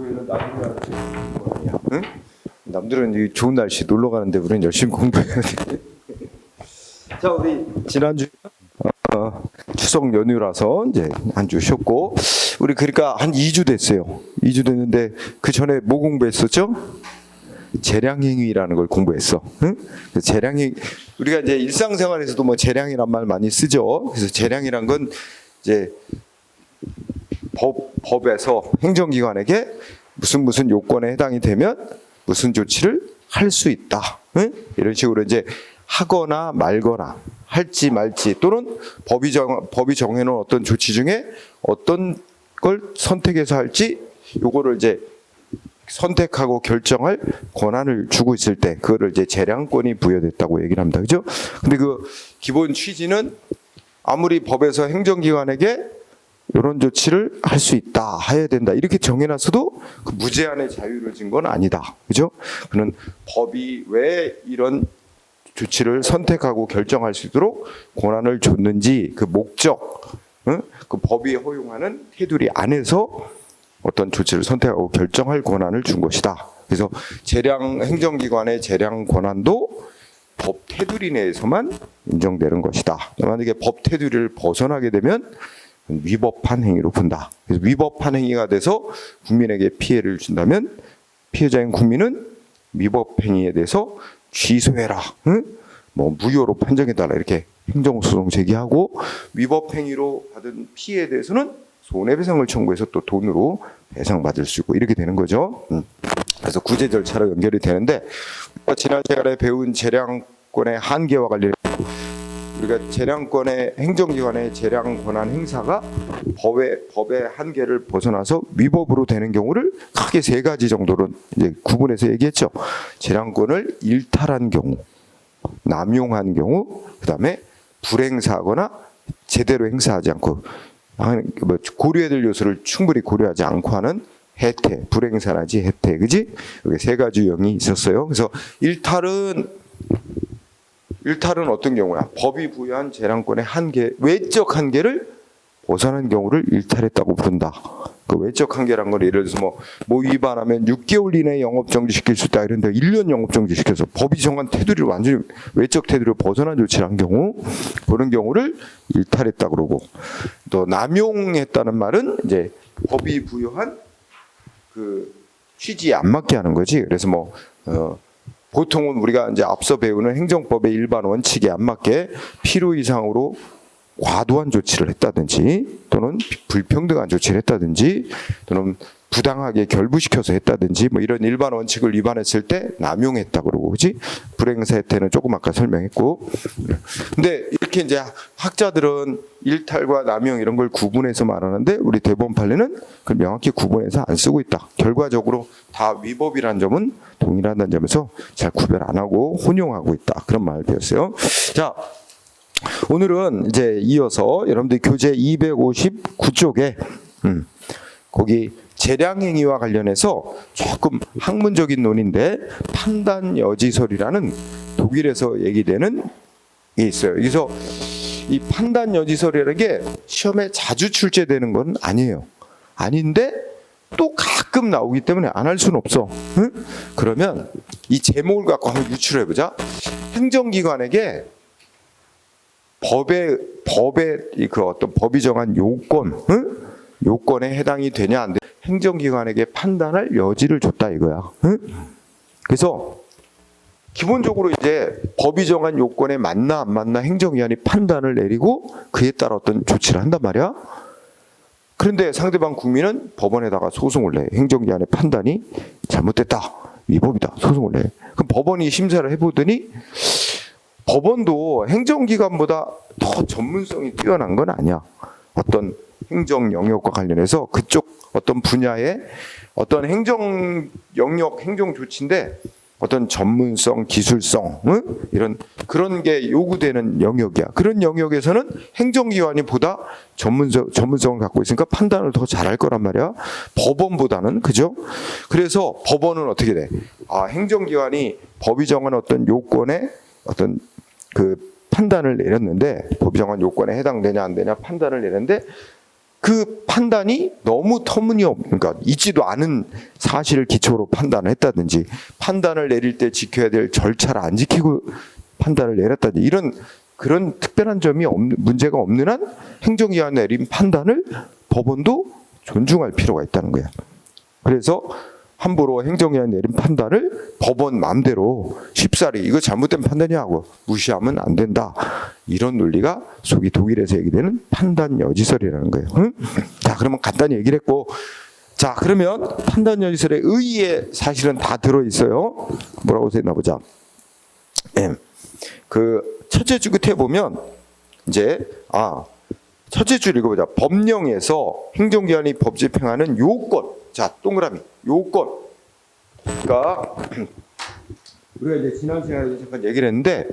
공부에는 남들한테 거 아니야? 응? 남들은 이 좋은 날씨 놀러 가는데 우리는 열심히 공부해야 돼. 자, 우리 지난주 추석 연휴라서 이제 한 주 쉬었고, 우리 그러니까 한 2주 됐어요. 2주 됐는데 그 전에 뭐 공부했었죠? 재량행위라는 걸 공부했어. 응? 재량행 우리가 이제 일상생활에서도 뭐 재량이란 말 많이 쓰죠. 그래서 재량이란 건 이제 법에서 행정기관에게 무슨 요건에 해당이 되면 무슨 조치를 할 수 있다. 응? 이런 식으로 이제 하거나 말거나 할지 말지 또는 법이 정해놓은 어떤 조치 중에 어떤 걸 선택해서 할지 요거를 이제 선택하고 결정할 권한을 주고 있을 때 그거를 이제 재량권이 부여됐다고 얘기를 합니다. 그죠? 근데 그 기본 취지는 아무리 법에서 행정기관에게 이런 조치를 할 수 있다, 해야 된다 이렇게 정해놨어도 그 무제한의 자유를 준 건 아니다. 그죠? 그는 법이 왜 이런 조치를 선택하고 결정할 수 있도록 권한을 줬는지 그 목적, 그 법이 허용하는 테두리 안에서 어떤 조치를 선택하고 결정할 권한을 준 것이다. 그래서 행정기관의 재량 권한도 법 테두리 내에서만 인정되는 것이다. 만약에 법 테두리를 벗어나게 되면 위법한 행위로 본다. 그래서 위법한 행위가 돼서 국민에게 피해를 준다면 피해자인 국민은 위법 행위에 대해서 취소해라, 뭐 무효로 판정해달라 이렇게 행정소송 제기하고, 위법 행위로 받은 피해에 대해서는 손해배상을 청구해서 또 돈으로 배상받을 수 있고 이렇게 되는 거죠. 그래서 구제 절차로 연결이 되는데, 지난 시간에 배운 재량권의 한계와 관련해서 우리가 재량권의 행정기관의 재량 권한 행사가 법의 한계를 벗어나서 위법으로 되는 경우를 크게 세 가지 정도로 이제 구분해서 얘기했죠. 재량권을 일탈한 경우, 남용한 경우, 그다음에 불행사하거나 제대로 행사하지 않고 고려해야 될 요소를 충분히 고려하지 않고 하는 혜택, 불행사라지 혜택, 그지? 여기 세 가지 유형이 있었어요. 그래서 일탈은 어떤 경우야? 법이 부여한 재량권의 한계, 외적 한계를 벗어난 경우를 일탈했다고 부른다. 그 외적 한계란 건 예를 들어서 뭐 위반하면 6개월 이내에 영업정지 시킬 수 있다 이런데 1년 영업정지 시켜서 법이 정한 테두리를 완전히 외적 테두리를 벗어난 조치를 한 경우, 그런 경우를 일탈했다 그러고, 또 남용했다는 말은 이제 법이 부여한 그 취지에 안 맞게 하는 거지. 그래서 보통은 우리가 이제 앞서 배우는 행정법의 일반 원칙에 안 맞게 필요 이상으로 과도한 조치를 했다든지 또는 불평등한 조치를 했다든지 또는 부당하게 결부시켜서 했다든지 뭐 이런 일반 원칙을 위반했을 때 남용했다 그러고, 그지? 불행사 혜택는 조금 아까 설명했고. 근데 이렇게 이제 학자들은 일탈과 남용 이런 걸 구분해서 말하는데 우리 대법원 판례는 그걸 명확히 구분해서 안 쓰고 있다. 결과적으로 다 위법이라는 점은 동일하다는 점에서 잘 구별 안 하고 혼용하고 있다. 그런 말을 배웠어요. 자, 오늘은 이제 이어서 여러분들 교재 259쪽에 거기 재량행위와 관련해서 조금 학문적인 논인데 판단 여지설이라는 독일에서 얘기되는 게 있어요. 그래서 이 판단 여지설이라는 게 시험에 자주 출제되는 건 아니에요. 아닌데 또 가끔 나오기 때문에 안 할 수는 없어. 그러면 이 제목을 갖고 한번 유출해 보자. 행정기관에게 법의 그 어떤 법이 정한 요건에 해당이 되냐 안 되냐 행정기관에게 판단할 여지를 줬다 이거야. 그래서 기본적으로 이제 법이 정한 요건에 맞나 안 맞나 행정기관이 판단을 내리고 그에 따라 어떤 조치를 한단 말이야. 그런데 상대방 국민은 법원에다가 소송을 내. 행정기관의 판단이 잘못됐다, 위법이다, 소송을 내. 그럼 법원이 심사를 해보더니 법원도 행정기관보다 더 전문성이 뛰어난 건 아니야. 어떤 행정 영역과 관련해서 그쪽 어떤 분야의 어떤 행정 영역, 행정 조치인데 어떤 전문성, 기술성, 이런 그런 게 요구되는 영역이야. 그런 영역에서는 행정기관이 보다 전문성을 갖고 있으니까 판단을 더 잘할 거란 말이야. 법원보다는, 그죠? 그래서 법원은 어떻게 돼? 행정기관이 법이 정한 어떤 요건에 어떤 그 판단을 내렸는데, 법이 정한 요건에 해당되냐 안 되냐 판단을 내렸는데 그 판단이 너무 그러니까 있지도 않은 사실을 기초로 판단을 했다든지, 판단을 내릴 때 지켜야 될 절차를 안 지키고 판단을 내렸다든지, 이런 그런 특별한 점이 문제가 없는 한 행정기관이 내린 판단을 법원도 존중할 필요가 있다는 거야. 그래서 함부로 행정기관이 내린 판단을 법원 마음대로 쉽사리 이거 잘못된 판단이야 하고 무시하면 안 된다. 이런 논리가 소위 독일에서 얘기되는 판단 여지설이라는 거예요. 응? 자, 그러면 간단히 얘기를 했고, 자, 그러면 판단 여지설의 의의에 사실은 다 들어있어요. 뭐라고 써있나 보자. 그 첫째 줄 끝에 보면 이제 첫째 줄 읽어보자. 법령에서 행정기관이 법 집행하는 요건. 자, 동그라미. 요건. 그러니까 우리가 이제 지난 시간에 잠깐 얘기를 했는데,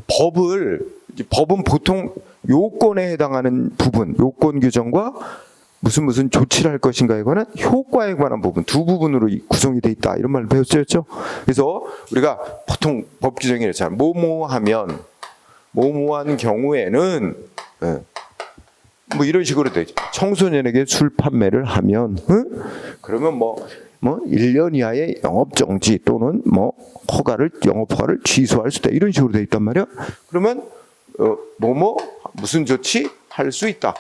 법은 보통 요건에 해당하는 부분, 요건 규정과 무슨 조치를 할 것인가에 관한 효과에 관한 부분, 두 부분으로 구성이 돼 있다. 이런 말을 배웠죠. 그래서 우리가 보통 법 규정이 이렇잖아요. 뭐뭐하면, 뭐뭐한 경우에는, 뭐 이런 식으로 되죠. 청소년에게 술 판매를 하면, 그러면 뭐 1년 이하의 영업정지 또는 영업허가를 취소할 수 있다. 이런 식으로 돼 있단 말이야. 그러면 무슨 조치 할 수 있다.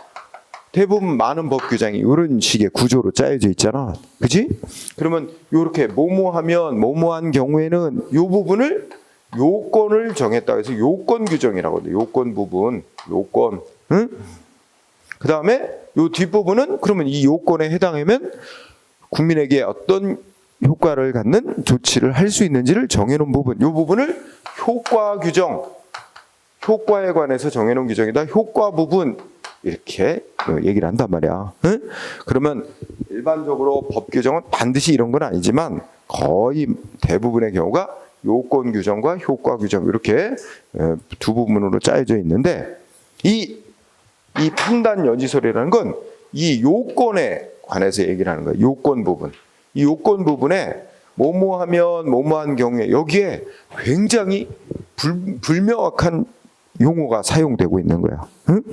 대부분 많은 법 규정이 이런 식의 구조로 짜여져 있잖아. 그지? 그러면 이렇게 뭐뭐하면, 뭐뭐한 경우에는 이 부분을 요건을 정했다 해서 요건 규정이라고 해요. 요건 부분, 요건. 응? 그 다음에 요 뒷부분은 그러면 이 요건에 해당하면 국민에게 어떤 효과를 갖는 조치를 할 수 있는지를 정해놓은 부분, 이 부분을 효과 규정, 효과에 관해서 정해놓은 규정이다. 효과 부분 이렇게 얘기를 한단 말이야. 응? 그러면 일반적으로 법 규정은 반드시 이런 건 아니지만 거의 대부분의 경우가 요건 규정과 효과 규정 이렇게 두 부분으로 짜여져 있는데, 이 판단 여지설이라는 건 이 요건에 관해서 얘기를 하는 거예요. 요건 부분. 이 요건 부분에 뭐뭐하면 뭐뭐한 경우에 여기에 굉장히 불명확한 용어가 사용되고 있는 거야. 응?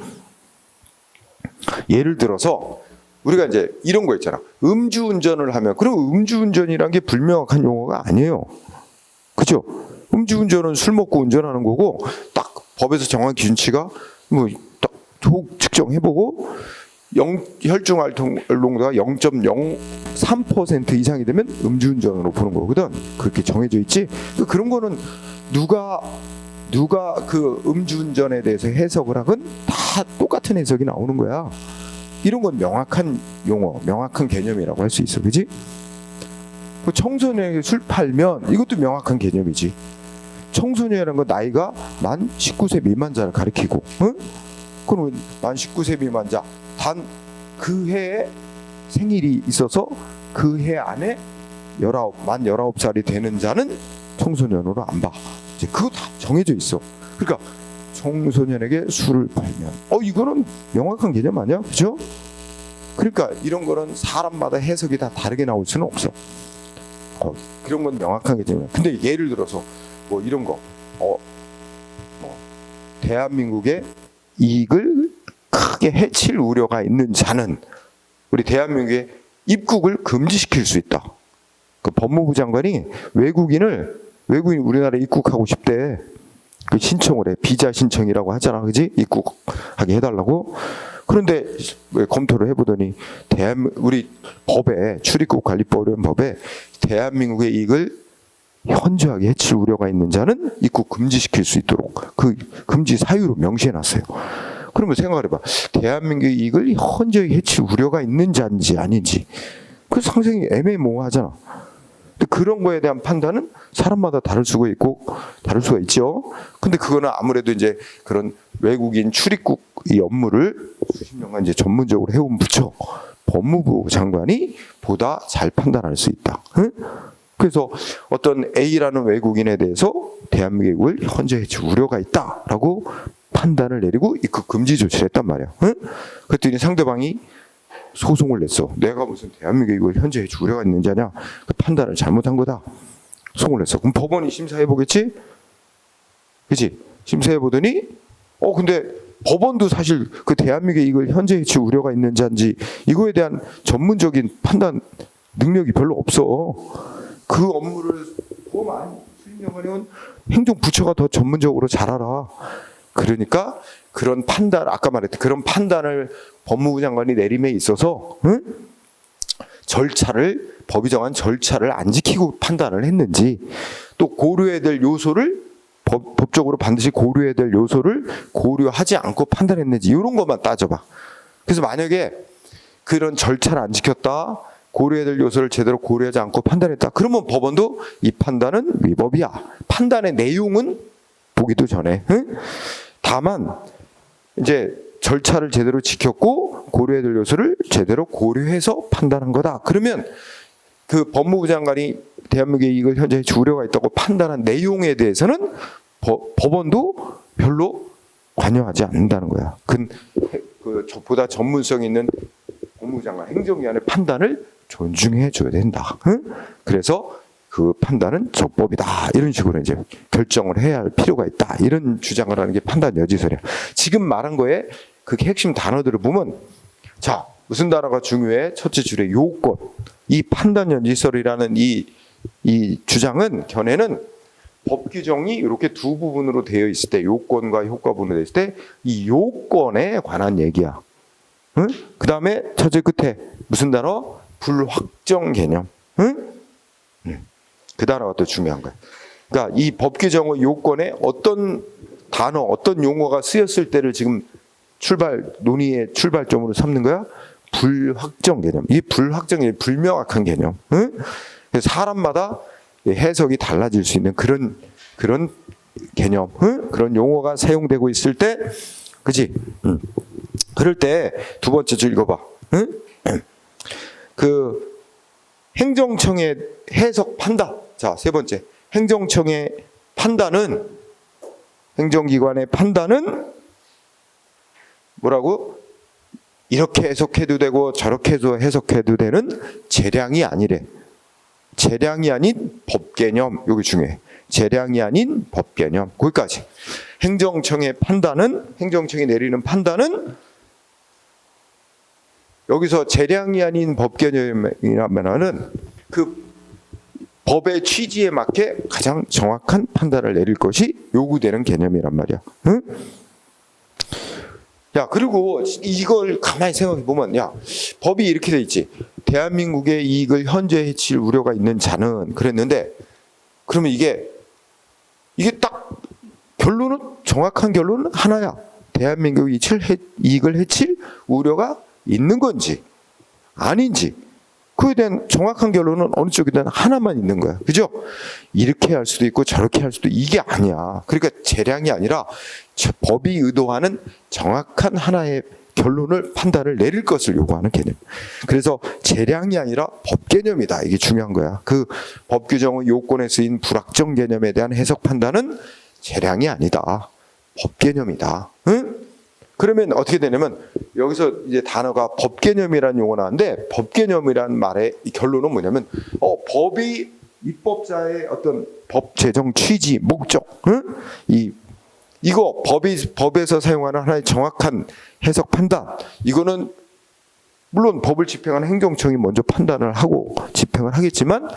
예를 들어서 우리가 이제 이런 거 있잖아. 음주운전을 하면, 그럼 음주운전이란 게 불명확한 용어가 아니에요. 그죠? 음주운전은 술 먹고 운전하는 거고, 딱 법에서 정한 기준치가 딱 측정해보고 혈중 알코올농도가 0.03% 이상이 되면 음주운전으로 보는 거거든. 그렇게 정해져 있지. 그런 거는 누가 그 음주운전에 대해서 해석을 하건 다 똑같은 해석이 나오는 거야. 이런 건 명확한 용어, 명확한 개념이라고 할 수 있어. 그지? 청소년에게 술 팔면 이것도 명확한 개념이지. 청소년이라는 건 나이가 만 19세 미만자를 가리키고, 응? 그럼 만 19세 미만자, 단 그 해에 생일이 있어서 그 해 안에 만 19살이 되는 자는 청소년으로 안 봐. 이제 그거 다 정해져 있어. 그러니까 청소년에게 술을 팔면 이거는 명확한 개념 아니야? 그죠? 그러니까 이런 거는 사람마다 해석이 다 다르게 나올 수는 없어. 그런 건 명확한 개념이야. 근데 예를 들어서 뭐 이런 거 대한민국의 이익을 크게 해칠 우려가 있는 자는 우리 대한민국의 입국을 금지시킬 수 있다. 그 법무부 장관이 외국인이 우리나라에 입국하고 싶대. 그 신청을 해. 비자 신청이라고 하잖아. 그지? 입국하게 해달라고. 그런데 검토를 해보더니 우리 법에, 출입국 관리법이라는 법에 대한민국의 이익을 현저하게 해칠 우려가 있는 자는 입국 금지시킬 수 있도록 그 금지 사유로 명시해놨어요. 그러면 생각을 해봐. 대한민국의 이익을 현저히 해칠 우려가 있는 자인지 아닌지. 그 상당히 애매모호하잖아. 근데 그런 거에 대한 판단은 사람마다 다를 수가 있죠. 근데 그거는 아무래도 이제 그런 외국인 출입국 이 업무를 수십 년간 이제 전문적으로 해온 부처 법무부 장관이 보다 잘 판단할 수 있다. 응? 그래서 어떤 A라는 외국인에 대해서 대한민국을 현저히 해칠 우려가 있다라고 판단을 내리고 입국 금지 조치를 했단 말이야. 응? 그랬더니 상대방이 소송을 냈어. 내가 무슨 대한민국에 이걸 현재 해칠 우려가 있는 자냐? 그 판단을 잘못한 거다. 소송을 냈어. 그럼 법원이 심사해 보겠지? 그치? 심사해 보더니 근데 법원도 사실 그 대한민국의 이걸 현재 해치 우려가 있는지 아닌지 이거에 대한 전문적인 판단 능력이 별로 없어. 그 업무를 더 많이 수행하려면 행정부처가 더 전문적으로 잘 알아. 그러니까 그런 판단, 아까 말했던 그런 판단을 법무부 장관이 내림에 있어서 절차를, 법이 정한 절차를 안 지키고 판단을 했는지, 또 고려해야 될 요소를 법적으로 반드시 고려해야 될 요소를 고려하지 않고 판단했는지 이런 것만 따져봐. 그래서 만약에 그런 절차를 안 지켰다, 고려해야 될 요소를 제대로 고려하지 않고 판단했다, 그러면 법원도 이 판단은 위법이야. 판단의 내용은 보기도 전에. 다만 이제 절차를 제대로 지켰고 고려해야 될 요소를 제대로 고려해서 판단한 거다. 그러면 그 법무부 장관이 대한민국의 이익을 현재 해치 우려가 있다고 판단한 내용에 대해서는 법원도 별로 관여하지 않는다는 거야. 보다 전문성 있는 법무부 장관 행정기관의 판단을 존중해 줘야 된다. 그래서 그 판단은 적법이다. 이런 식으로 이제 결정을 해야 할 필요가 있다. 이런 주장을 하는 게 판단 여지서야. 지금 말한 거에 그 핵심 단어들을 보면, 자, 무슨 단어가 중요해? 첫째 줄에 요건. 이 판단 여지설이라는 이 주장은, 견해는 법 규정이 이렇게 두 부분으로 되어 있을 때, 요건과 효과 부분으로 되어 있을 때 이 요건에 관한 얘기야. 응? 그 다음에 첫째 끝에 무슨 단어? 불확정 개념. 응? 그 단어가 또 중요한 거야. 그러니까 이 법 규정의 요건에 어떤 단어, 어떤 용어가 쓰였을 때를 지금 논의의 출발점으로 삼는 거야? 불확정 개념. 이 불확정 개념, 불명확한 개념. 응? 그래서 사람마다 해석이 달라질 수 있는 그런 개념, 그런 용어가 사용되고 있을 때, 그지? 그럴 때 두 번째 줄 읽어봐. 그 행정청의 해석 판단. 자, 세 번째, 행정청의 판단은, 행정기관의 판단은 뭐라고? 이렇게 해석해도 되고 저렇게 해석해도 되는 재량이 아니래. 재량이 아닌 법개념. 여기 중요해. 재량이 아닌 법개념. 거기까지. 행정청의 판단은, 행정청이 내리는 판단은, 여기서 재량이 아닌 법개념이라면은 그 법의 취지에 맞게 가장 정확한 판단을 내릴 것이 요구되는 개념이란 말이야. 응? 야, 그리고 이걸 가만히 생각해 보면, 야, 법이 이렇게 돼 있지. 대한민국의 이익을 현재 해칠 우려가 있는 자는, 그랬는데, 그러면 이게 딱 결론은, 정확한 결론은 하나야. 대한민국의 이익을 해칠 우려가 있는 건지 아닌지, 그에 대한 정확한 결론은 어느 쪽이든 하나만 있는 거야. 그죠? 이렇게 할 수도 있고 저렇게 할 수도, 이게 아니야. 그러니까 재량이 아니라 법이 의도하는 정확한 하나의 결론을, 판단을 내릴 것을 요구하는 개념. 그래서 재량이 아니라 법 개념이다. 이게 중요한 거야. 그 법 규정의 요건에 쓰인 불확정 개념에 대한 해석 판단은 재량이 아니다. 법 개념이다. 응? 그러면 어떻게 되냐면, 여기서 이제 단어가 법 개념이라는 용어가 나왔는데, 법 개념이라는 말의 결론은 뭐냐면, 법이 입법자의 어떤 법 제정 취지, 목적, 응? 이거 법에서 사용하는 하나의 정확한 해석 판단, 이거는 물론 법을 집행하는 행정청이 먼저 판단을 하고 집행을 하겠지만,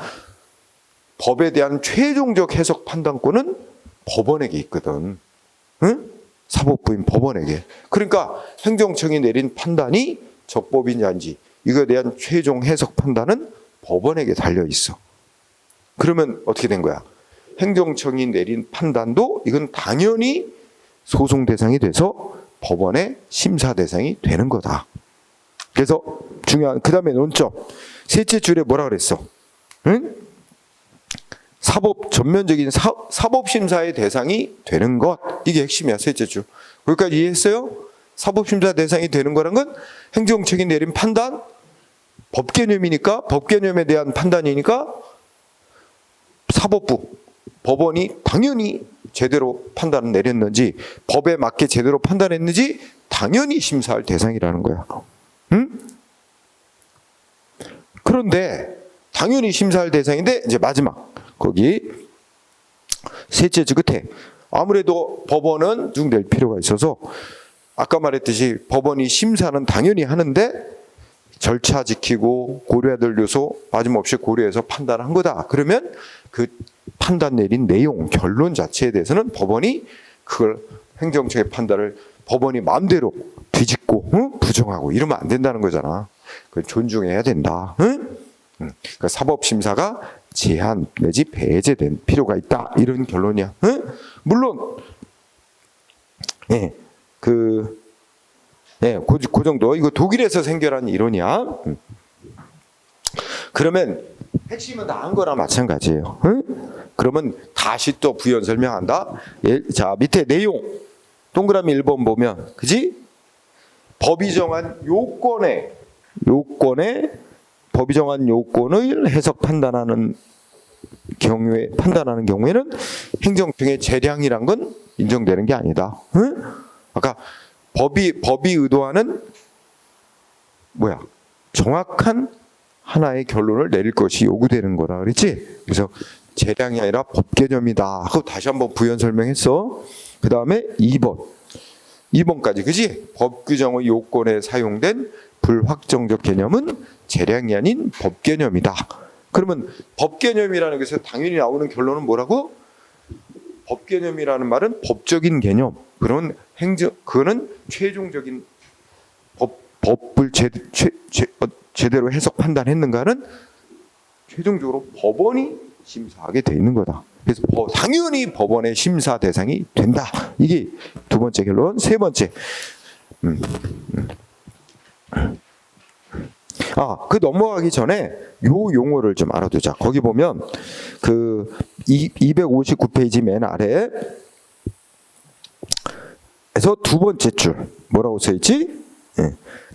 법에 대한 최종적 해석 판단권은 법원에게 있거든. 응? 사법부인 법원에게. 그러니까 행정청이 내린 판단이 적법인지 아닌지, 이거에 대한 최종 해석 판단은 법원에게 달려 있어. 그러면 어떻게 된 거야? 행정청이 내린 판단도 이건 당연히 소송 대상이 돼서 법원의 심사 대상이 되는 거다. 그래서 중요한, 그 다음에 논점. 셋째 줄에 뭐라 그랬어? 응? 전면적인 사법심사의 대상이 되는 것. 이게 핵심이야, 셋째 줄. 거기까지 이해했어요? 사법심사 대상이 되는 거란 건 행정청이 내린 판단, 법개념이니까, 법개념에 대한 판단이니까 사법부, 법원이 당연히 제대로 판단을 내렸는지, 법에 맞게 제대로 판단했는지 당연히 심사할 대상이라는 거야. 응? 그런데 당연히 심사할 대상인데, 이제 마지막 거기 셋째 줄 끝에, 아무래도 법원은 중될 필요가 있어서 아까 말했듯이 법원이 심사는 당연히 하는데 절차 지키고 고려해야 될 요소 빠짐없이 고려해서 판단한 거다. 그러면 그 판단 내린 내용, 결론 자체에 대해서는 법원이 그걸 행정처의 판단을 법원이 마음대로 뒤집고 부정하고 이러면 안 된다는 거잖아. 그걸 존중해야 된다. 그러니까 사법심사가 제한 내지 배제된 필요가 있다. 이런 결론이야. 물론 그 정도. 이거 독일에서 생겨난 이론이야. 그러면 핵심은 다 한 거나 마찬가지예요. 그러면 다시 또 부연 설명한다. 자, 밑에 내용 동그라미 1번 보면, 그지? 법이 정한 요건에 법이 정한 요건을 해석 판단하는 경우에는 행정청의 재량이란 건 인정되는 게 아니다. 아까 법이 의도하는 정확한 하나의 결론을 내릴 것이 요구되는 거라 그랬지? 그래서 재량이 아니라 법 개념이다 하고 다시 한번 부연 설명했어. 그 다음에 2번까지, 그지? 법 규정의 요건에 사용된 불확정적 개념은 재량이 아닌 법 개념이다. 그러면 법 개념이라는 것에서 당연히 나오는 결론은 뭐라고? 법 개념이라는 말은 법적인 개념. 그거는 최종적인 법을 제대로 해석 판단했는가는 최종적으로 법원이 심사하게 돼 있는 거다. 그래서 당연히 법원의 심사 대상이 된다. 이게 두 번째 결론. 세 번째, 그 넘어가기 전에 요 용어를 좀 알아두자. 거기 보면 그 259페이지 맨 아래 에서 두 번째 줄 뭐라고 써있지?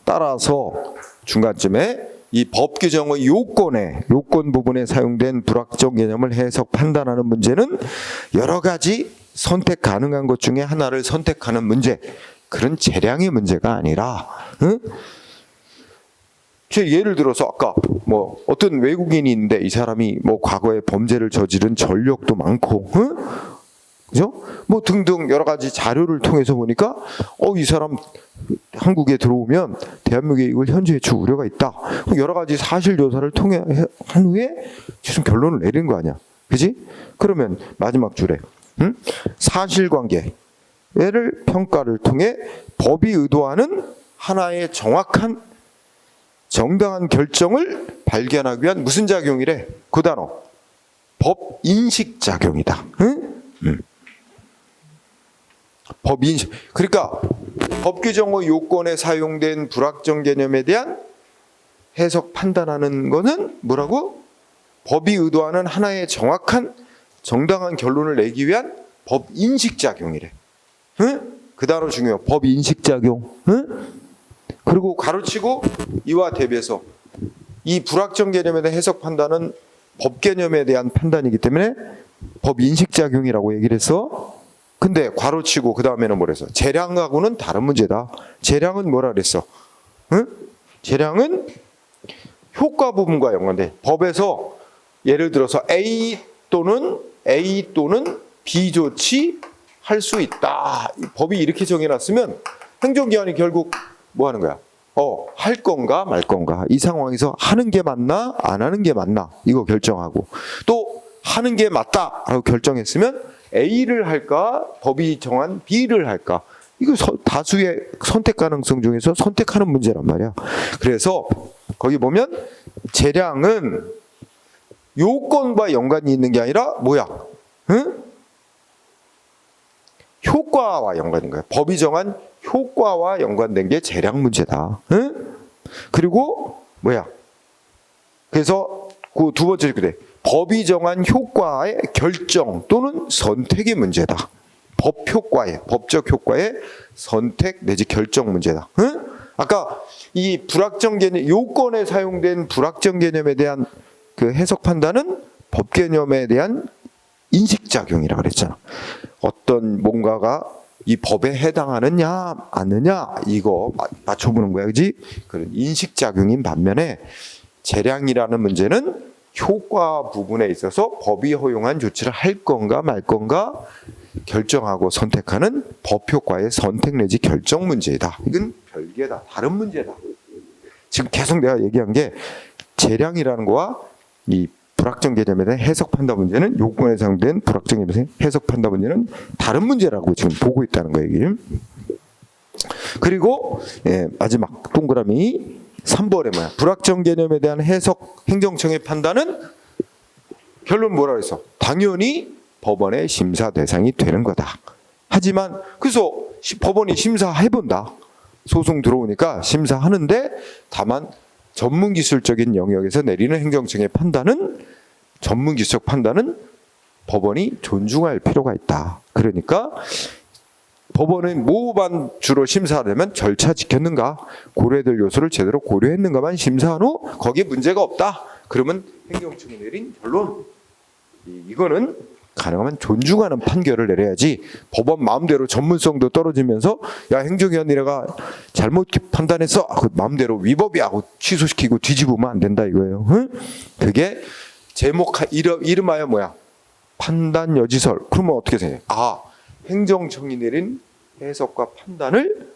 따라서 중간쯤에 이 법 규정의 요건 부분에 사용된 불확정 개념을 해석 판단하는 문제는 여러 가지 선택 가능한 것 중에 하나를 선택하는 문제, 그런 재량의 문제가 아니라, 예를 들어서 아까 어떤 외국인이 있는데 이 사람이 과거에 범죄를 저지른 전력도 많고, 그죠? 등등 여러 가지 자료를 통해서 보니까 이 사람 한국에 들어오면 대한민국에 이걸 현재 해칠 우려가 있다. 여러 가지 사실 조사를 통해 한 후에 최종 결론을 내린 거 아니야, 그지? 그러면 마지막 줄에 사실관계를 평가를 통해 법이 의도하는 하나의 정확한 정당한 결정을 발견하기 위한 무슨 작용이래? 그 단어 법 인식 작용이다. 법 인식. 그러니까 법 규정의 요건에 사용된 불확정 개념에 대한 해석 판단하는 거는 뭐라고? 법이 의도하는 하나의 정확한 정당한 결론을 내기 위한 법 인식 작용이래. 그 단어 중요해요. 법 인식 작용. 그리고 가로치고 이와 대비해서 이 불확정 개념에 대한 해석 판단은 법 개념에 대한 판단이기 때문에 법 인식 작용이라고 얘기를 했어. 근데 괄호치고 그 다음에는 뭐랬어? 재량하고는 다른 문제다. 재량은 뭐라 그랬어? 재량은 효과 부분과 연관돼. 법에서 예를 들어서 A 또는 B 조치할 수 있다. 법이 이렇게 정해놨으면 행정기관이 결국 뭐 하는 거야? 할 건가 말 건가. 이 상황에서 하는 게 맞나 안 하는 게 맞나 이거 결정하고, 또 하는 게 맞다 라고 결정했으면 A를 할까 법이 정한 B를 할까, 이거 다수의 선택 가능성 중에서 선택하는 문제란 말이야. 그래서 거기 보면 재량은 요건과 연관이 있는 게 아니라 뭐야? 효과와 연관인 거야. 법이 정한 효과와 연관된 게 재량 문제다. 그리고 뭐야? 그래서 그 두 번째 그래. 법이 정한 효과의 결정 또는 선택의 문제다. 법적 효과의 선택 내지 결정 문제다. 아까 이 불확정 개념, 요건에 사용된 불확정 개념에 대한 그 해석 판단은 법 개념에 대한 인식작용이라고 그랬잖아. 어떤 뭔가가 이 법에 해당하느냐 아느냐 이거 맞춰보는 거야, 그지? 그런 인식작용인 반면에 재량이라는 문제는 효과 부분에 있어서 법이 허용한 조치를 할 건가 말 건가, 결정하고 선택하는 법효과의 선택 내지 결정 문제이다. 이건 별개다. 다른 문제다. 지금 계속 내가 얘기한 게 재량이라는 거와 이 불확정 개념에 대한 해석 판단 문제는 요건에 해당된 불확정 개념에 대한 해석 판단 문제는 다른 문제라고 지금 보고 있다는 거예요. 이게. 그리고 마지막 동그라미 3번에 뭐야? 불확정 개념에 대한 해석 행정청의 판단은 결론 뭐라 그랬어? 당연히 법원의 심사 대상이 되는 거다. 하지만 그래서 법원이 심사해본다. 소송 들어오니까 심사하는데 다만 전문기술적인 영역에서 내리는 행정청의 판단은 전문기술적 판단은 법원이 존중할 필요가 있다. 그러니까 법원은 뭐만 주로 심사하려면 절차 지켰는가, 고려될 요소를 제대로 고려했는가만 심사한 후 거기에 문제가 없다. 그러면 행정청이 내린 결론, 이거는 가능하면 존중하는 판결을 내려야지 법원 마음대로 전문성도 떨어지면서 야 행정위원회가 잘못 판단했어 그 마음대로 위법이야 하고 취소시키고 뒤집으면 안 된다 이거예요. 응? 그게 제목 이름하여 뭐야? 판단 여지설. 그러면 어떻게 생각해? 아, 행정청이 내린 해석과 판단을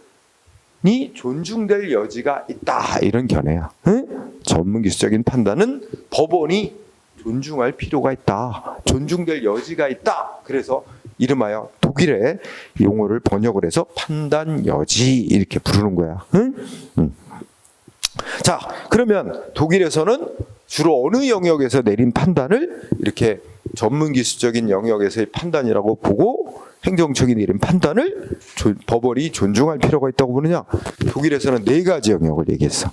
존중될 여지가 있다 이런 견해야. 응? 전문기술적인 판단은 법원이 존중할 필요가 있다. 존중될 여지가 있다. 그래서 이름하여 독일의 용어를 번역을 해서 판단 여지 이렇게 부르는 거야. 응? 자, 그러면 독일에서는 주로 어느 영역에서 내린 판단을 이렇게 전문기술적인 영역에서의 판단이라고 보고 행정청이 내린 판단을 법원이 존중할 필요가 있다고 보느냐? 독일에서는 4가지 영역을 얘기했어.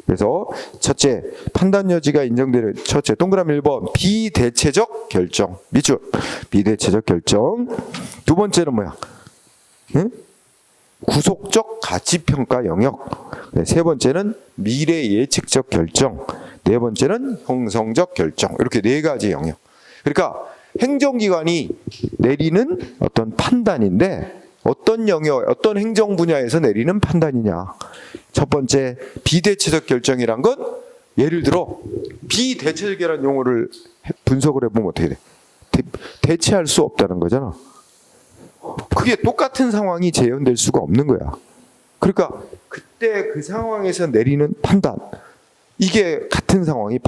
그래서 첫째, 판단 여지가 인정되는 첫째, 동그라미 1번 비대체적 결정. 밑줄 비대체적 결정. 두 번째는 뭐야? 응? 구속적 가치평가 영역. 세 번째는 미래 예측적 결정. 네 번째는 형성적 결정. 이렇게 4가지 영역. 그러니까 행정기관이 내리는 어떤 판단인데 어떤 영역, 어떤 행정 분야에서 내리는 판단이냐. 첫 번째, 비대체적 결정이란 건 예를 들어 비대체적이라는 용어를 분석을 해보면 어떻게 돼? 대체할 수 없다는 거잖아. 그게 똑같은 상황이 재현될 수가 없는 거야. 그러니까 그때 그 상황에서 내리는 판단, 이게 같은 상황이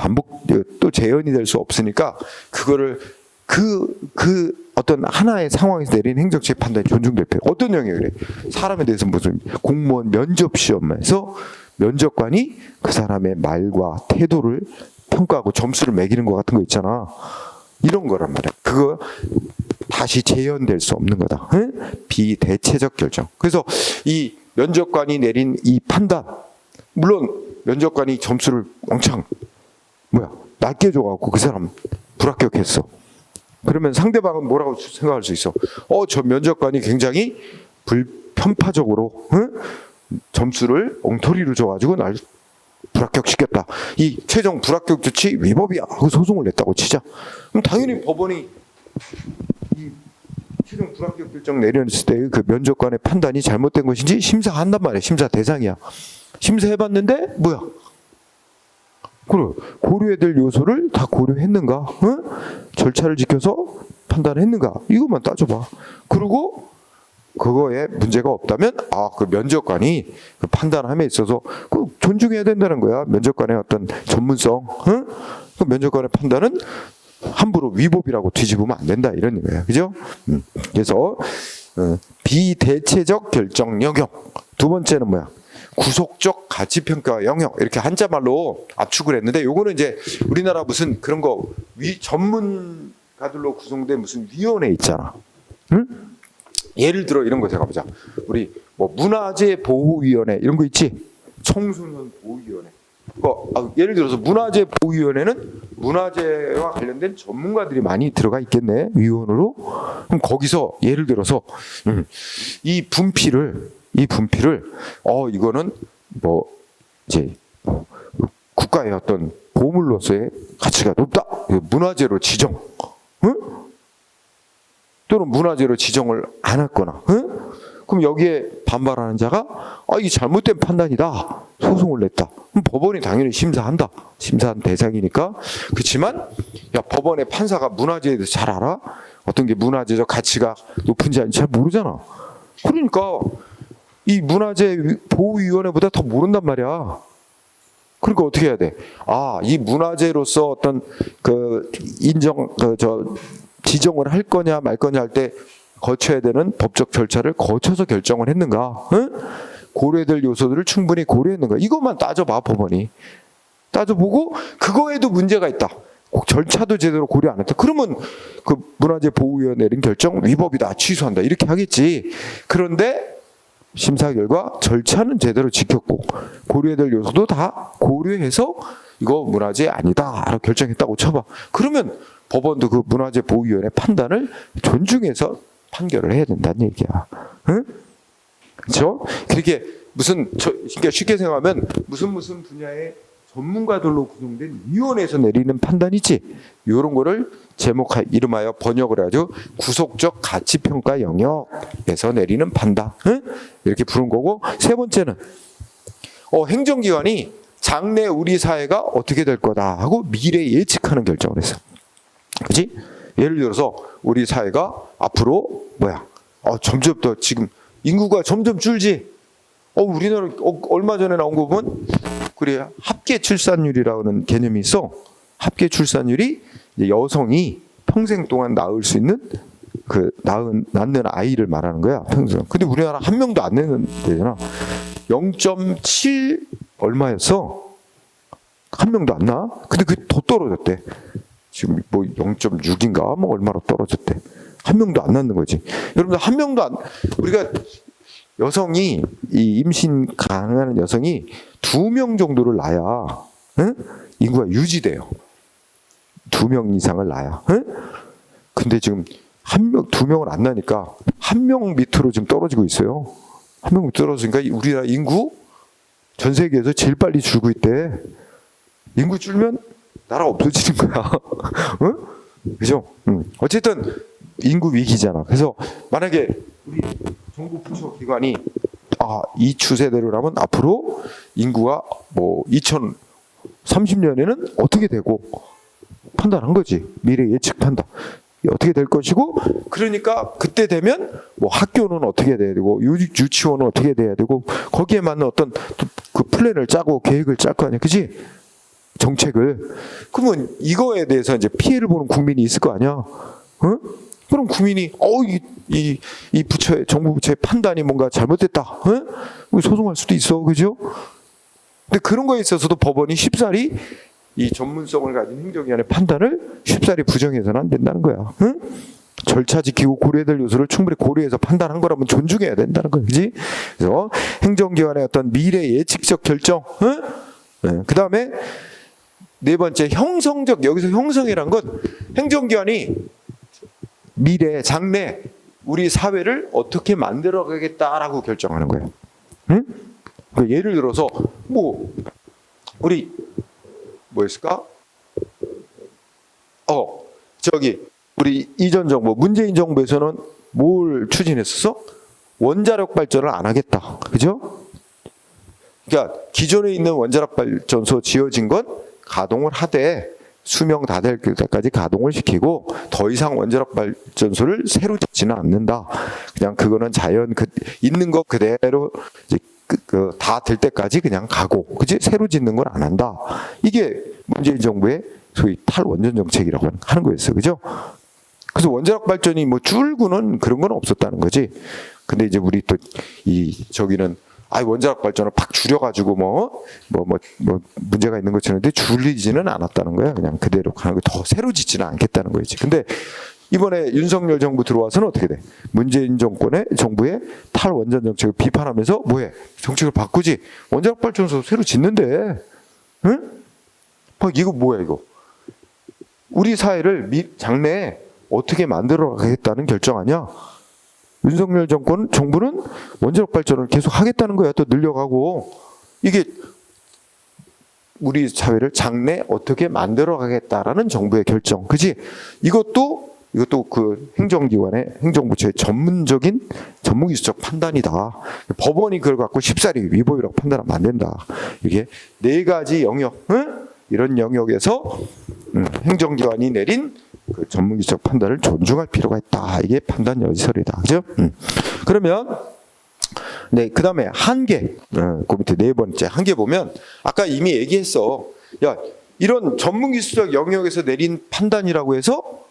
또 재현이 될 수 없으니까 그거를 어떤 하나의 상황에서 내린 행정처의 판단이 존중될 필요. 어떤 영역이 그래? 사람에 대해서 무슨 공무원 면접 시험에서 면접관이 그 사람의 말과 태도를 평가하고 점수를 매기는 것 같은 거 있잖아. 이런 거란 말이야. 그거 다시 재현될 수 없는 거다. 응? 비대체적 결정. 그래서 이 면접관이 내린 이 판단, 물론 면접관이 점수를 왕창 낮게 줘갖고 그 사람 불합격했어. 그러면 상대방은 뭐라고 생각할 수 있어? 저 면접관이 굉장히 불편파적으로 점수를 엉터리로 줘가지고 날 불합격시켰다. 이 최종 불합격 조치 위법이야 하고 소송을 냈다고 치자. 그럼 당연히 법원이 이 최종 불합격 결정 내렸을 때 그 면접관의 판단이 잘못된 것인지 심사한단 말이야. 심사 대상이야. 심사해봤는데 뭐야? 그래, 고려해야 될 요소를 다 고려했는가? 응? 절차를 지켜서 판단했는가? 이것만 따져봐. 그리고 그거에 문제가 없다면 그 면접관이 그 판단함에 있어서 존중해야 된다는 거야. 면접관의 어떤 전문성. 응? 그 면접관의 판단은 함부로 위법이라고 뒤집으면 안 된다 이런 거야. 그죠? 그래서 비대체적 결정 영역. 두 번째는 뭐야? 구속적 가치평가 영역. 이렇게 한자말로 압축을 했는데 요거는 이제 우리나라 무슨 그런 거 전문가들로 구성된 무슨 위원회 있잖아. 응? 예를 들어 이런 거 제가 보자. 우리 문화재 보호위원회 이런 거 있지? 청소년 보호위원회. 예를 들어서 문화재 보호위원회는 문화재와 관련된 전문가들이 많이 들어가 있겠네, 위원으로. 그럼 거기서 예를 들어서 이 분필을 이거는 이제 국가의 어떤 보물로서의 가치가 높다. 문화재로 지정. 응? 또는 문화재로 지정을 안 했거나. 응? 그럼 여기에 반발하는 자가 이게 잘못된 판단이다. 소송을 냈다. 그럼 법원이 당연히 심사한다. 심사한 대상이니까. 그렇지만 야, 법원의 판사가 문화재에 대해서 잘 알아? 어떤 게 문화재적 가치가 높은지 아닌지 잘 모르잖아. 그러니까 이 문화재 보호위원회보다 더 모른단 말이야. 그러니까 어떻게 해야 돼? 이 문화재로서 어떤 지정을 할 거냐 말 거냐 할 때 거쳐야 되는 법적 절차를 거쳐서 결정을 했는가? 응? 고려될 요소들을 충분히 고려했는가? 이것만 따져봐, 법원이. 따져보고 그거에도 문제가 있다. 절차도 제대로 고려 안 했다. 그러면 그 문화재 보호위원회 내린 결정 위법이다. 취소한다. 이렇게 하겠지. 그런데 심사 결과 절차는 제대로 지켰고 고려해야 될 요소도 다 고려해서 이거 문화재 아니다 라고 결정했다고 쳐봐. 그러면 법원도 그 문화재 보호위원회 판단을 존중해서 판결을 해야 된다는 얘기야. 응? 그렇죠? 그렇게 그러니까 쉽게 생각하면 무슨 분야의 전문가들로 구성된 위원회에서 내리는 판단이지. 이런 거를 이름하여 번역을 해가지고 구속적 가치평가 영역에서 내리는 판단. 응? 이렇게 부른 거고, 세 번째는 행정기관이 장래 우리 사회가 어떻게 될 거다 하고 미래 예측하는 결정을 했어. 그렇지? 예를 들어서 우리 사회가 앞으로 점점 더 지금 인구가 점점 줄지. 우리나라 얼마 전에 나온 거 보면 그래 합계 출산율이라는 개념이 있어. 합계 출산율이 여성이 평생 동안 낳을 수 있는 낳는 아이를 말하는 거야. 평생. 근데 우리나라 한 명도 안 내는 데잖아. 0.7 얼마였어? 한 명도 안 낳아? 근데 그게 더 떨어졌대. 지금 0.6인가 얼마로 떨어졌대. 한 명도 안 낳는 거지. 여러분들 한 명도 우리가 여성이 이 임신 가능한 여성이 2명 정도를 낳아야 인구가 유지돼요. 2명 이상을 낳아야. 근데 지금 2명을 안 낳으니까 1명 밑으로 지금 떨어지고 있어요. 1명 떨어지니까 우리나라 인구 전 세계에서 제일 빨리 줄고 있대. 인구 줄면 나라 없어지는 거야. 그죠? 어쨌든 인구 위기잖아. 그래서 만약에 우리 정부 부처 기관이 이 추세대로라면 앞으로 인구가 2030년에는 어떻게 되고 판단한 거지. 미래 예측 판단. 어떻게 될 것이고, 그러니까 그때 되면 학교는 어떻게 돼야 되고 유치원은 어떻게 돼야 되고 거기에 맞는 어떤 그 플랜을 짜고 계획을 짤 거 아니야. 그지? 정책을. 그러면 이거에 대해서 이제 피해를 보는 국민이 있을 거 아니야. 그럼 국민이 이 부처의 정부 부처의 판단이 뭔가 잘못됐다. 소송할 수도 있어. 그죠? 근데 그런 거에 있어서도 법원이 쉽사리 이 전문성을 가진 행정기관의 판단을 쉽사리 부정해서는 안 된다는 거야. 절차 지키고 고려해야 될 요소를 충분히 고려해서 판단한 거라면 존중해야 된다는 거야. 그지? 그래서 행정기관의 어떤 미래 예측적 결정. 그 다음에 네 번째, 형성적. 여기서 형성이란 건 행정기관이 미래, 장래 우리 사회를 어떻게 만들어가겠다라고 결정하는 거예요. 그러니까 예를 들어서 우리 뭐였을까? 우리 이전 정부, 문재인 정부에서는 뭘 추진했었어? 원자력 발전을 안 하겠다. 그죠? 그러니까 기존에 있는 원자력 발전소 지어진 건 가동을 하되 수명 다 될 때까지 가동을 시키고 더 이상 원자력 발전소를 새로 짓지는 않는다. 그냥 그거는 자연 있는 것 그대로 이제 다 될 때까지 그냥 가고, 그지? 새로 짓는 건 안 한다. 이게 문재인 정부의 소위 탈원전 정책이라고 하는 거였어요. 그죠? 그래서 원자력 발전이 줄고는 그런 건 없었다는 거지. 근데 이제 우리 또 저기는 원자력 발전을 팍 줄여가지고 문제가 있는 것처럼 줄이지는 않았다는 거야. 그냥 그대로 가는 거, 더 새로 짓지는 않겠다는 거지. 근데 이번에 윤석열 정부 들어와서는 어떻게 돼? 문재인 정부의 탈원전 정책을 비판하면서 뭐해? 정책을 바꾸지. 원자력 발전소 새로 짓는데, 이거 뭐야 이거? 우리 사회를 장래에 어떻게 만들어 가겠다는 결정 아니야? 윤석열 정부는 원자력 발전을 계속 하겠다는 거야. 또 늘려가고. 이게 우리 사회를 장래 어떻게 만들어 가겠다라는 정부의 결정. 그지? 이것도 이것도 그 행정기관의 행정부처의 전문적인 전문기술적 판단이다. 법원이 그걸 갖고 쉽사리 위법이라고 판단하면 안 된다. 이게 네 가지 영역, 이런 영역에서 행정기관이 내린 그 전문기술적 판단을 존중할 필요가 있다. 이게 판단 여지설이다. 그죠? 그러면 네, 그 다음에 한계. 그 밑에 네 번째 한계 보면 아까 이미 얘기했어. 야, 이런 전문기술적 영역에서 내린 판단이라고 해서,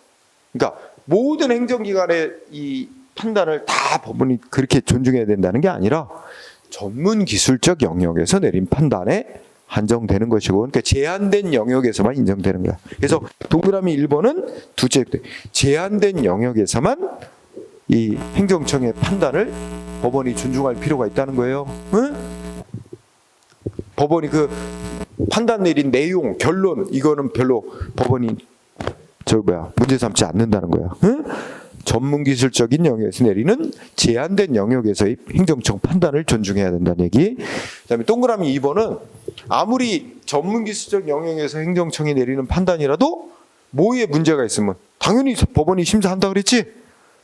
그러니까 모든 행정기관의 이 판단을 다 법원이 그렇게 존중해야 된다는 게 아니라 전문기술적 영역에서 내린 판단에 한정되는 것이고, 그러니까 제한된 영역에서만 인정되는 거야. 그래서 동그라미 1번은 두째 제한된 영역에서만 이 행정청의 판단을 법원이 존중할 필요가 있다는 거예요. 응? 법원이 그 판단 내린 내용, 결론 이거는 별로 법원이 문제 삼지 않는다는 거야. 응? 전문기술적인 영역에서 내리는 제한된 영역에서의 행정청 판단을 존중해야 된다는 얘기. 그다음에 동그라미 2번은 아무리 전문기술적 영역에서 행정청이 내리는 판단이라도 뭐에 문제가 있으면 당연히 법원이 심사한다 그랬지.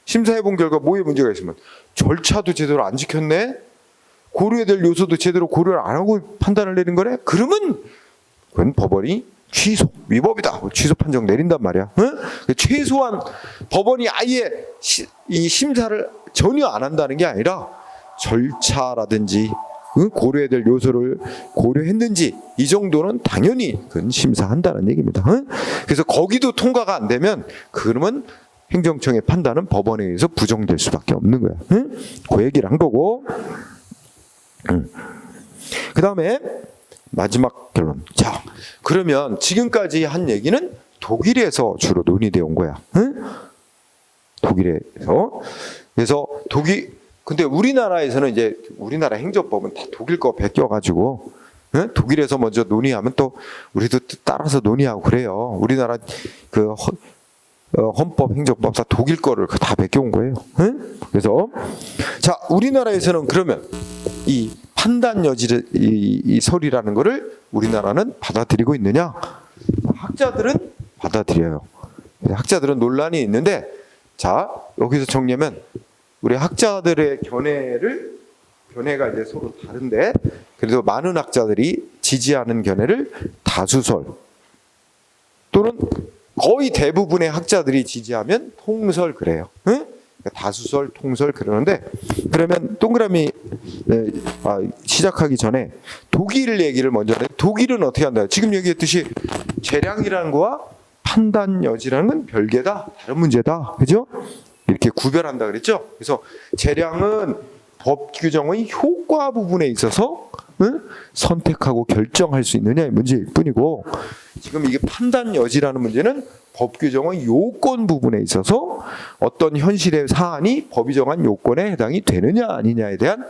심사해본 결과 뭐에 문제가 있으면 절차도 제대로 안 지켰네, 고려해야 될 요소도 제대로 고려를 안 하고 판단을 내린 거네. 그러면 그건 법원이 취소, 위법이다, 취소 판정 내린단 말이야. 응? 최소한 법원이 아예 이 심사를 전혀 안 한다는 게 아니라 절차라든지 고려해야 될 요소를 고려했는지 이 정도는 당연히 그건 심사한다는 얘기입니다. 응? 그래서 거기도 통과가 안 되면 그러면 행정청의 판단은 법원에 의해서 부정될 수밖에 없는 거야. 응? 그 얘기를 한 거고. 그 다음에 마지막 결론. 자, 그러면 지금까지 한 얘기는 독일에서 주로 논의되어 온 거야. 응? 독일에서. 그래서 근데 우리나라에서는 이제 우리나라 행정법은 다 독일 거 베껴가지고, 응? 독일에서 먼저 논의하면 또 우리도 따라서 논의하고 그래요. 우리나라 그 헌법, 행정법 다 독일 거를 다 베껴온 거예요. 응? 그래서 자, 우리나라에서는 그러면 이 판단 여지 이 설이라는 거를 우리나라는 받아들이고 있느냐? 학자들은 받아들여요. 학자들은 논란이 있는데, 자, 여기서 정리하면 우리 학자들의 견해가 이제 서로 다른데, 그래도 많은 학자들이 지지하는 견해를 다수설 또는 거의 대부분의 학자들이 지지하면 통설 그래요. 응? 다수설, 통설 그러는데, 그러면 동그라미 시작하기 전에 독일 얘기를 먼저 해. 독일은 어떻게 한다? 지금 얘기했듯이 재량이라는 거와 판단 여지라는 건 별개다, 다른 문제다, 그죠? 이렇게 구별한다 그랬죠? 그래서 재량은 법 규정의 효과 부분에 있어서 선택하고 결정할 수 있느냐의 문제일 뿐이고, 지금 이게 판단 여지라는 문제는 법 규정의 요건 부분에 있어서 어떤 현실의 사안이 법이 정한 요건에 해당이 되느냐 아니냐에 대한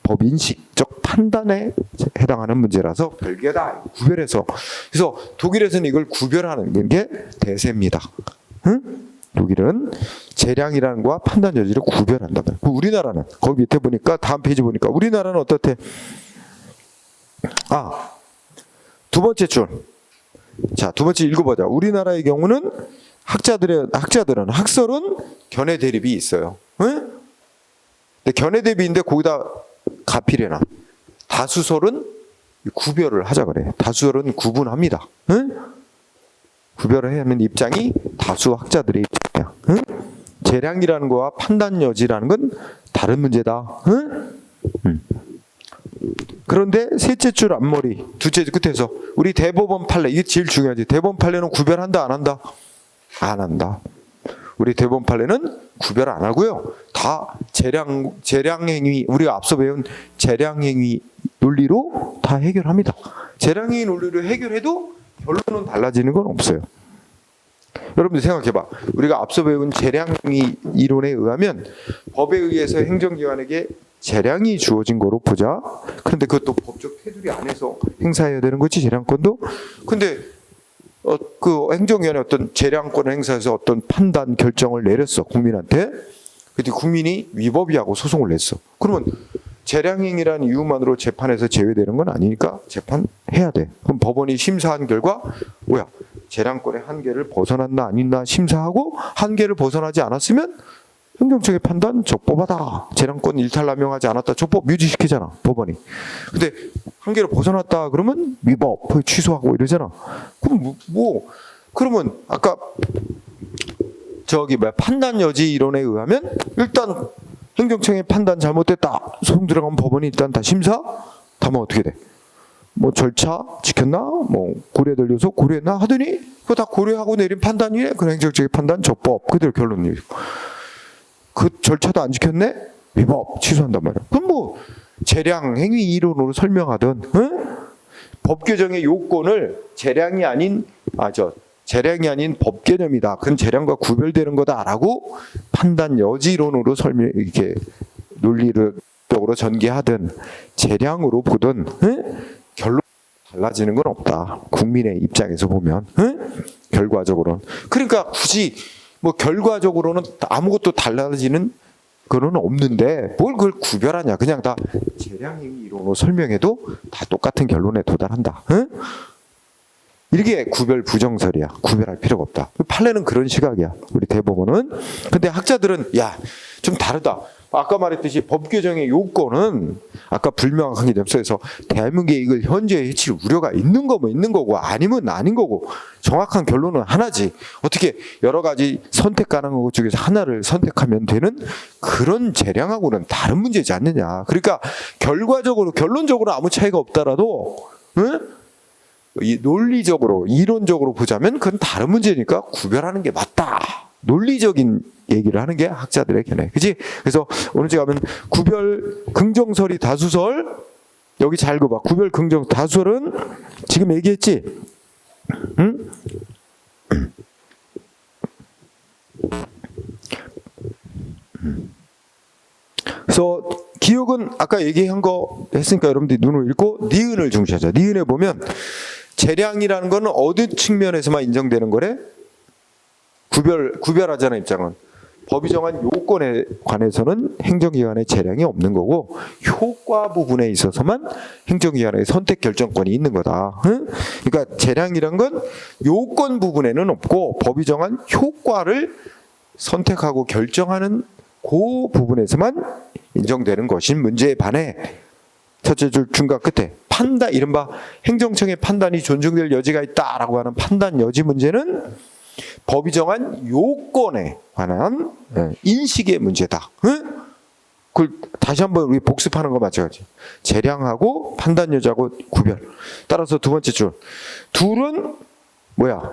법인식적 판단에 해당하는 문제라서 별개다, 구별해서. 그래서 독일에서는 이걸 구별하는 게 대세입니다. 응? 독일은 재량이라는 거와 판단 여지를 구별한다. 우리나라는 거기 밑에 보니까, 다음 페이지 보니까 우리나라는 어떻대? 두 번째 줄. 자, 두 번째 읽어보자. 우리나라의 경우는 학설은 견해 대립이 있어요. 응? 근데 견해 대립인데 거기다 가필해놔. 다수설은 구별을 하자 그래. 다수설은 구분합니다. 응? 구별을 하는 입장이 다수 학자들의 입장이야. 응? 재량이라는 거와 판단 여지라는 건 다른 문제다. 응? 그런데 셋째 줄 앞머리, 둘째 줄 끝에서 우리 대법원 판례, 이게 제일 중요하지. 대법원 판례는 구별한다, 안 한다? 안 한다. 우리 대법원 판례는 구별 안 하고요. 다 재량행위, 우리가 앞서 배운 재량행위 논리로 다 해결합니다. 재량행위 논리로 해결해도 결론은 달라지는 건 없어요. 여러분들 생각해봐. 우리가 앞서 배운 재량행위 이론에 의하면 법에 의해서 행정기관에게 재량이 주어진 거로 보자. 그런데 그것도 법적 테두리 안에서 행사해야 되는 거지, 재량권도. 근데 그 행정위원회 어떤 재량권을 행사해서 어떤 판단 결정을 내렸어, 국민한테. 근데 국민이 위법이하고 소송을 냈어. 그러면 재량행위라는 이유만으로 재판에서 제외되는 건 아니니까 재판해야 돼. 그럼 법원이 심사한 결과 뭐야? 재량권의 한계를 벗어났나 아니나 심사하고 한계를 벗어나지 않았으면 행정처의 판단 적법하다. 재량권 일탈남용하지 않았다. 적법 유지시키잖아 법원이. 근데 한계를 벗어났다 그러면 위법 취소하고 이러잖아. 그럼 그러면 아까 판단 여지 이론에 의하면 일단 행정청의 판단 잘못됐다. 소송 들어가면 법원이 일단 다 심사. 다면 어떻게 돼? 뭐 절차 지켰나? 뭐 고려될 요소 고려했나? 하더니 그거 다 고려하고 내린 판단이래. 그 행정적인 판단 적법. 그대로 결론이고. 그 절차도 안 지켰네? 위법 취소한단 말이야. 그럼 뭐 재량 행위 이론으로 설명하던 법 규정의 요건을 재량이 아닌 법 개념이다. 그건 재량과 구별되는 거다라고 판단 여지론으로 이렇게 논리적으로 전개하든 재량으로 보든 결론 달라지는 건 없다. 국민의 입장에서 보면 결과적으로는. 그러니까 굳이 뭐 결과적으로는 아무것도 달라지는 그건 없는데 뭘 그걸 구별하냐. 그냥 다 재량행위 이론으로 설명해도 다 똑같은 결론에 도달한다. 이게 구별 부정설이야. 구별할 필요가 없다. 판례는 그런 시각이야. 우리 대법원은. 근데 학자들은 좀 다르다. 아까 말했듯이 법 규정의 요건은 아까 불명확한 개념에서 대한민국의 이익을 현재에 해칠 우려가 있는 거면 있는 거고 아니면 아닌 거고 정확한 결론은 하나지. 어떻게 여러 가지 선택 가능한 것 중에서 하나를 선택하면 되는 그런 재량하고는 다른 문제지 않느냐. 그러니까 결론적으로 아무 차이가 없더라도 논리적으로 이론적으로 보자면 그건 다른 문제니까 구별하는 게 맞다. 논리적인 얘기를 하는 게 학자들의 견해. 그치? 그래서 오늘 제가 하면 구별 긍정설이 다수설 여기 잘 읽어봐. 구별 긍정 다수설은 지금 얘기했지? 응? 그래서 기억은 아까 얘기한 거 했으니까 여러분들이 눈을 읽고 니은을 중시하자. 니은에 보면 재량이라는 거는 어느 측면에서만 인정되는 거래? 구별하잖아 입장은. 법이 정한 요건에 관해서는 행정기관의 재량이 없는 거고 효과 부분에 있어서만 행정기관의 선택 결정권이 있는 거다. 그러니까 재량이란 건 요건 부분에는 없고 법이 정한 효과를 선택하고 결정하는 그 부분에서만 인정되는 것인 문제에 반해 첫째 줄 중간 끝에 판단, 이른바 행정청의 판단이 존중될 여지가 있다라고 하는 판단 여지 문제는 법이 정한 요건에 관한 인식의 문제다. 그걸 다시 한번 우리 복습하는 거 마찬가지. 재량하고 판단 여지하고 구별. 따라서 두 번째 줄. 둘은 뭐야?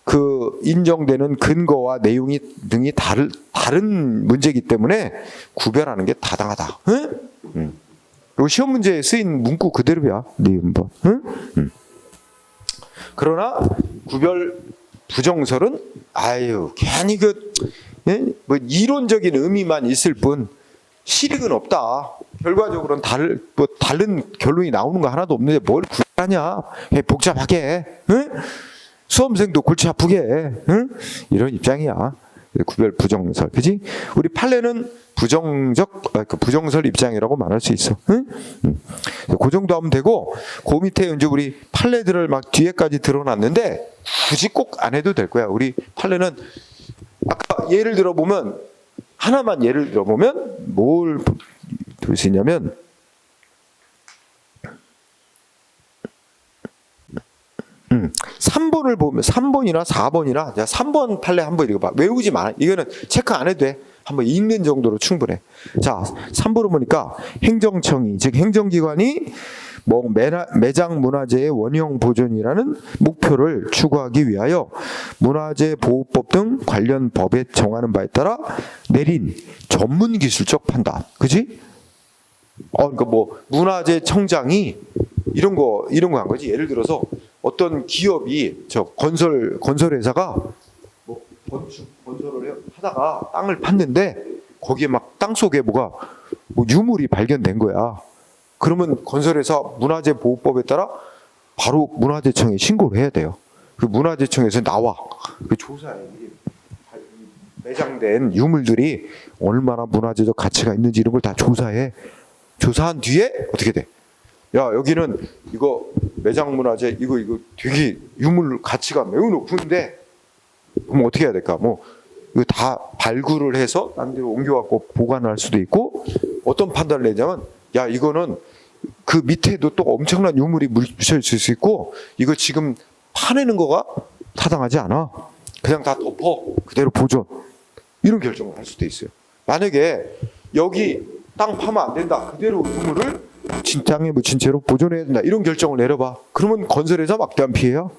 그 인정되는 근거와 내용이 등이 다른 문제이기 때문에 구별하는 게 타당하다. 그리고 시험 문제에 쓰인 문구 그대로야. 니은번. 그러나 구별 부정설은 괜히 뭐 이론적인 의미만 있을 뿐 실익은 없다. 결과적으로는 다른 결론이 나오는 거 하나도 없는데 뭘 구별하냐? 복잡하게 수험생도 골치 아프게 이런 입장이야. 구별 부정설, 그지? 우리 판례는 부정설 입장이라고 말할 수 있어. 그 정도 하면 되고, 그 밑에 이제 우리 판례들을 막 뒤에까지 드러났는데 굳이 꼭 안 해도 될 거야. 우리 판례는 아까 예를 들어보면 하나만 예를 들어보면 뭘 들 수 있냐면 3번을 보면 3번이나 4번이나 3번 판례 한번 읽어봐. 외우지 마. 이거는 체크 안 해도 돼. 한번 읽는 정도로 충분해. 자, 3번을 보니까 행정청이 즉 행정기관이 뭐 매장 문화재의 원형 보존이라는 목표를 추구하기 위하여 문화재 보호법 등 관련 법에 정하는 바에 따라 내린 전문 기술적 판단. 그지? 그러니까 뭐 문화재 청장이 이런 거 한 거지. 예를 들어서 어떤 기업이 건설 회사가 뭐 건설을 하다가 땅을 팠는데 거기에 막 땅 속에 뭐 유물이 발견된 거야. 그러면 건설회사 문화재 보호법에 따라 바로 문화재청에 신고를 해야 돼요. 그 문화재청에서 나와. 그 조사에 매장된 유물들이 얼마나 문화재적 가치가 있는지 이런 걸 다 조사해. 조사한 뒤에 어떻게 돼? 야 여기는 이거 매장문화재 이거 되게 유물 가치가 매우 높은데 그럼 어떻게 해야 될까? 뭐 이거 다 발굴을 해서 딴 데로 옮겨갖고 보관할 수도 있고 어떤 판단을 내냐면 야 이거는 그 밑에도 또 엄청난 유물이 묻혀 있을 수 있고 이거 지금 파내는 거가 타당하지 않아. 그냥 다 덮어 그대로 보존 이런 결정을 할 수도 있어요. 만약에 여기 땅 파면 안 된다 그대로 유물을 땅에 묻힌 채로 보존해야 된다 이런 결정을 내려봐. 그러면 건설회사 막대한 피해야.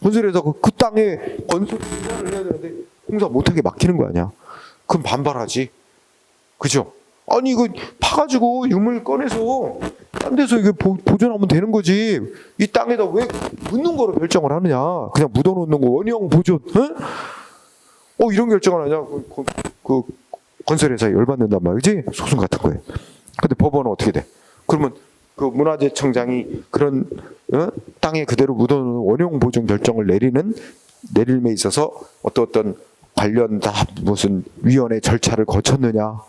건설회사 그 땅에 건설 공사를 해야 되는데 공사 못하게 막히는 거 아니야. 그럼 반발하지. 그죠? 아니 이거 파가지고 유물 꺼내서 딴 데서 이거 보존하면 되는 거지. 이 땅에다 왜 묻는 거로 결정을 하느냐. 그냥 묻어놓는 거 원형 보존. 응? 이런 결정을 하냐. 그 건설회사에 열받는단 말이지. 소송 같은 거에. 근데 법원은 어떻게 돼? 그러면 그 문화재청장이 그런 땅에 그대로 묻어놓는 원형 보존 결정을 내림에 있어서 어떤 관련 다 무슨 위원회 절차를 거쳤느냐,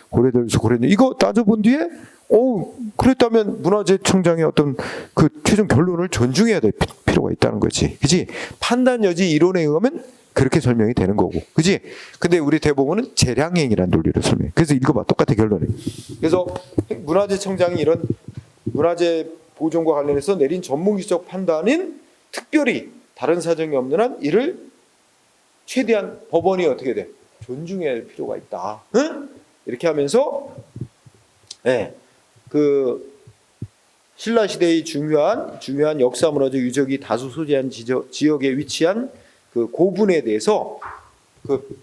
고려돼서 고려했냐 이거 따져본 뒤에 그랬다면 문화재청장의 어떤 그 최종 결론을 존중해야 될 필요가 있다는 거지, 그지? 판단 여지 이론에 의하면 그렇게 설명이 되는 거고, 그지? 근데 우리 대법원은 재량행위라는 논리를 설명해. 그래서 읽어봐, 똑같아 결론이. 그래서 문화재청장이 이런 문화재 보존과 관련해서 내린 전문기적 판단은 특별히 다른 사정이 없는 한 이를 최대한 법원이 어떻게 돼? 존중해야 할 필요가 있다. 응? 이렇게 하면서 그 신라 시대의 중요한 역사 문화적 유적이 다수 소재한 지역에 위치한 그 고분에 대해서 그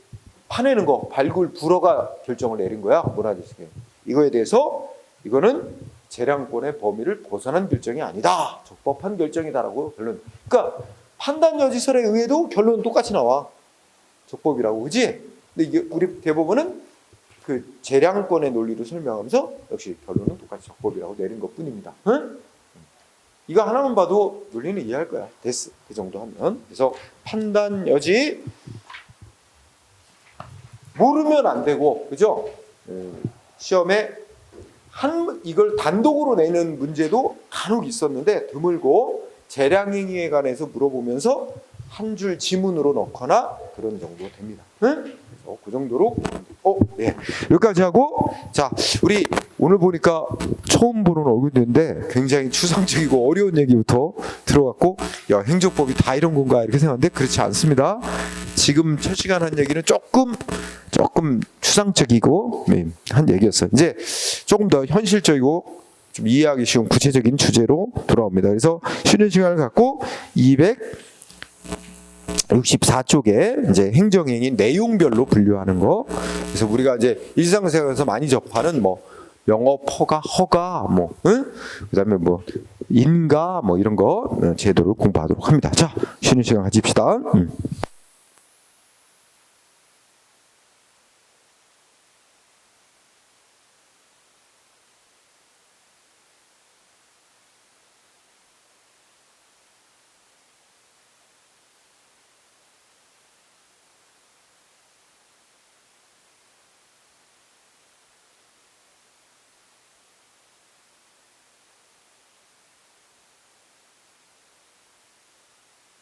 파내는 거 발굴 불허가 결정을 내린 거야. 문화재청에. 이거에 대해서 이거는 재량권의 범위를 벗어난 결정이 아니다. 적법한 결정이다라고 결론. 그러니까 판단 여지설에 의해도 결론은 똑같이 나와. 적법이라고, 그지? 근데 이게 우리 대법원은 그 재량권의 논리를 설명하면서 역시 결론은 똑같이 적법이라고 내린 것뿐입니다. 응? 이거 하나만 봐도 논리는 이해할 거야. 됐어. 그 정도 하면. 그래서 판단 여지 모르면 안 되고, 그죠? 시험에 이걸 단독으로 내는 문제도 간혹 있었는데 드물고 재량행위에 관해서 물어보면서 한 줄 지문으로 넣거나 그런 정도 됩니다. 응? 그래서 그 정도로 네. 여기까지 하고, 자, 우리 오늘 보니까 처음 보는 얼굴인데 굉장히 추상적이고 어려운 얘기부터 들어갔고, 야, 행정법이 다 이런 건가 이렇게 생각하는데 그렇지 않습니다. 지금 첫 시간 한 얘기는 조금 추상적이고 한 얘기였어요. 이제 조금 더 현실적이고 좀 이해하기 쉬운 구체적인 주제로 돌아옵니다. 그래서 쉬는 시간을 갖고 264쪽에 이제 행정행위 내용별로 분류하는 거. 그래서 우리가 이제 일상생활에서 많이 접하는 뭐 영업 허가 그다음에 뭐 인가 이런 거 제도를 공부하도록 합니다. 자, 쉬는 시간 가집시다.